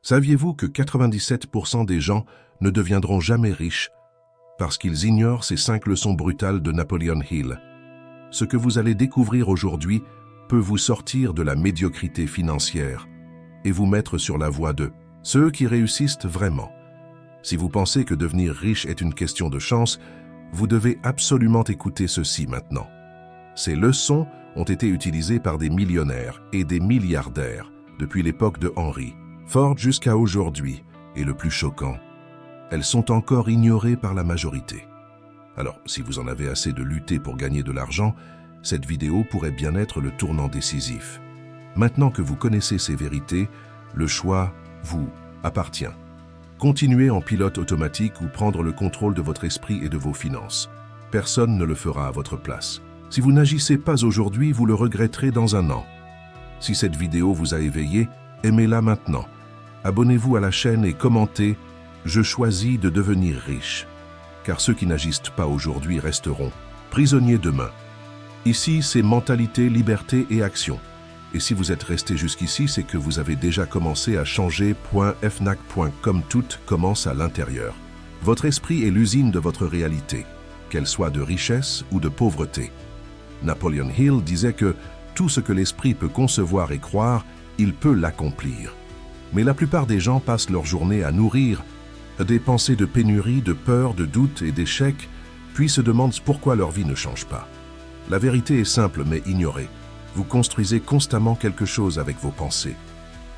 Saviez-vous que 97% des gens ne deviendront jamais riches parce qu'ils ignorent ces 5 leçons brutales de Napoleon Hill? Ce que vous allez découvrir aujourd'hui peut vous sortir de la médiocrité financière et vous mettre sur la voie de ceux qui réussissent vraiment. Si vous pensez que devenir riche est une question de chance, vous devez absolument écouter ceci maintenant. Ces leçons ont été utilisées par des millionnaires et des milliardaires depuis l'époque de Henry Ford jusqu'à aujourd'hui, et le plus choquant, elles sont encore ignorées par la majorité. Alors, si vous en avez assez de lutter pour gagner de l'argent, cette vidéo pourrait bien être le tournant décisif. Maintenant que vous connaissez ces vérités, le choix vous appartient. Continuez en pilote automatique ou prendre le contrôle de votre esprit et de vos finances. Personne ne le fera à votre place. Si vous n'agissez pas aujourd'hui, vous le regretterez dans un an. Si cette vidéo vous a éveillé, aimez-la maintenant. Abonnez-vous à la chaîne et commentez « Je choisis de devenir riche ». Car ceux qui n'agissent pas aujourd'hui resteront prisonniers demain. Ici, c'est mentalité, liberté et action. Et si vous êtes resté jusqu'ici, c'est que vous avez déjà commencé à changer. Fnac.com. Tout commence à l'intérieur. Votre esprit est l'usine de votre réalité, qu'elle soit de richesse ou de pauvreté. Napoleon Hill disait que tout ce que l'esprit peut concevoir et croire, il peut l'accomplir. Mais la plupart des gens passent leur journée à nourrir des pensées de pénurie, de peur, de doute et d'échec, puis se demandent pourquoi leur vie ne change pas. La vérité est simple mais ignorée. Vous construisez constamment quelque chose avec vos pensées.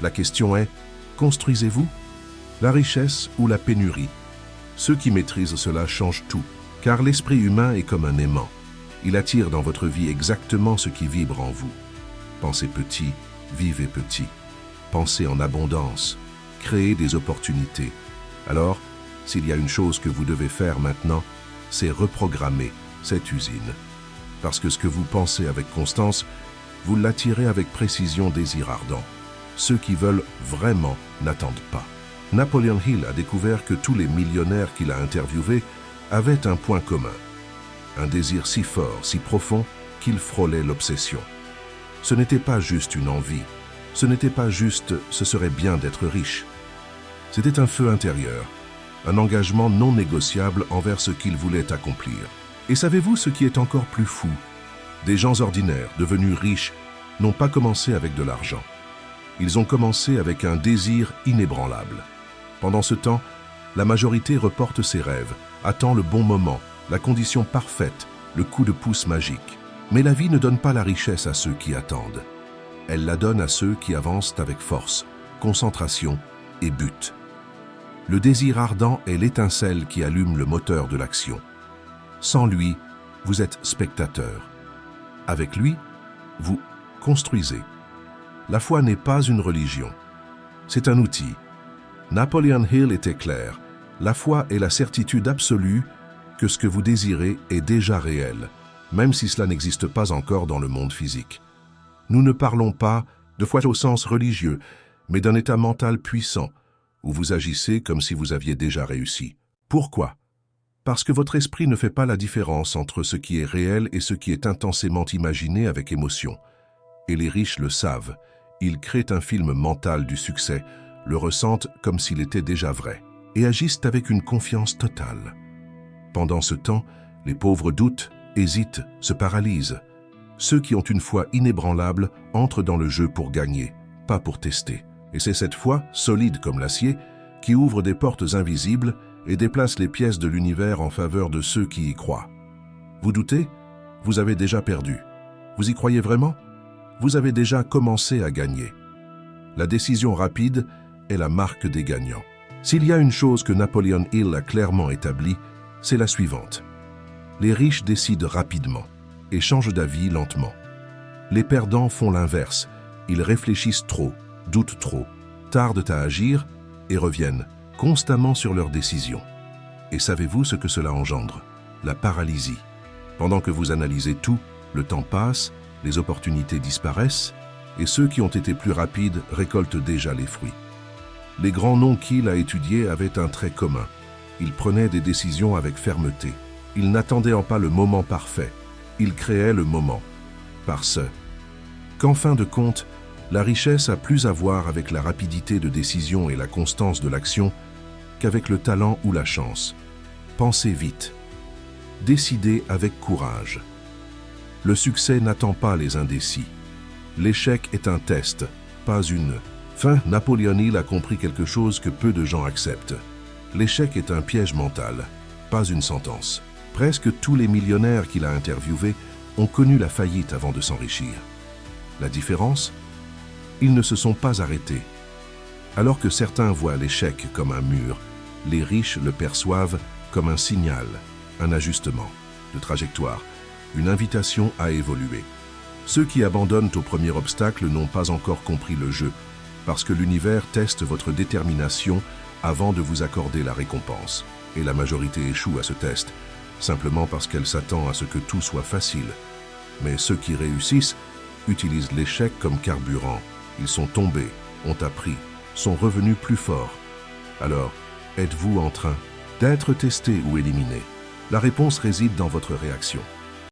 La question est, construisez-vous la richesse ou la pénurie? Ceux qui maîtrisent cela changent tout, car l'esprit humain est comme un aimant. Il attire dans votre vie exactement ce qui vibre en vous. Pensez petit, vivez petit. Pensez en abondance, créez des opportunités. Alors, s'il y a une chose que vous devez faire maintenant, c'est reprogrammer cette usine. Parce que ce que vous pensez avec constance, vous l'attirez avec précision, désir ardent. Ceux qui veulent vraiment n'attendent pas. Napoleon Hill a découvert que tous les millionnaires qu'il a interviewés avaient un point commun. Un désir si fort, si profond, qu'il frôlait l'obsession. Ce n'était pas juste une envie. Ce n'était pas juste « ce serait bien d'être riche ». C'était un feu intérieur, un engagement non négociable envers ce qu'ils voulaient accomplir. Et savez-vous ce qui est encore plus fou? Des gens ordinaires, devenus riches, n'ont pas commencé avec de l'argent. Ils ont commencé avec un désir inébranlable. Pendant ce temps, la majorité reporte ses rêves, attend le bon moment, la condition parfaite, le coup de pouce magique. Mais la vie ne donne pas la richesse à ceux qui attendent. Elle la donne à ceux qui avancent avec force, concentration et but. Le désir ardent est l'étincelle qui allume le moteur de l'action. Sans lui, vous êtes spectateur. Avec lui, vous construisez. La foi n'est pas une religion. C'est un outil. Napoleon Hill était clair. La foi est la certitude absolue que ce que vous désirez est déjà réel, même si cela n'existe pas encore dans le monde physique. Nous ne parlons pas de foi au sens religieux, mais d'un état mental puissant, où vous agissez comme si vous aviez déjà réussi. Pourquoi? Parce que votre esprit ne fait pas la différence entre ce qui est réel et ce qui est intensément imaginé avec émotion. Et les riches le savent. Ils créent un film mental du succès, le ressentent comme s'il était déjà vrai, et agissent avec une confiance totale. Pendant ce temps, les pauvres doutent, hésitent, se paralysent. Ceux qui ont une foi inébranlable entrent dans le jeu pour gagner, pas pour tester. Et c'est cette foi, solide comme l'acier, qui ouvre des portes invisibles et déplace les pièces de l'univers en faveur de ceux qui y croient. Vous doutez? Vous avez déjà perdu. Vous y croyez vraiment? Vous avez déjà commencé à gagner. La décision rapide est la marque des gagnants. S'il y a une chose que Napoleon Hill a clairement établie, c'est la suivante. Les riches décident rapidement et changent d'avis lentement. Les perdants font l'inverse. Ils réfléchissent trop, doutent trop, tardent à agir et reviennent constamment sur leurs décisions. Et savez-vous ce que cela engendre? La paralysie. Pendant que vous analysez tout, le temps passe, les opportunités disparaissent, et ceux qui ont été plus rapides récoltent déjà les fruits. Les grands noms qu'il a étudiés avaient un trait commun. Ils prenaient des décisions avec fermeté. Ils n'attendaient pas le moment parfait. Ils créaient le moment. Par ce qu'en fin de compte, La richesse a plus à voir avec la rapidité de décision et la constance de l'action qu'avec le talent ou la chance. Pensez vite. Décidez avec courage. Le succès n'attend pas les indécis. L'échec est un test, pas une fin. Napoleon Hill a compris quelque chose que peu de gens acceptent. L'échec est un piège mental, pas une sentence. Presque tous les millionnaires qu'il a interviewés ont connu la faillite avant de s'enrichir. La différence ? Ils ne se sont pas arrêtés. Alors que certains voient l'échec comme un mur, les riches le perçoivent comme un signal, un ajustement de trajectoire, une invitation à évoluer. Ceux qui abandonnent au premier obstacle n'ont pas encore compris le jeu, parce que l'univers teste votre détermination avant de vous accorder la récompense. Et la majorité échoue à ce test, simplement parce qu'elle s'attend à ce que tout soit facile. Mais ceux qui réussissent utilisent l'échec comme carburant. Ils sont tombés, ont appris, sont revenus plus forts. Alors, êtes-vous en train d'être testé ou éliminé? La réponse réside dans votre réaction.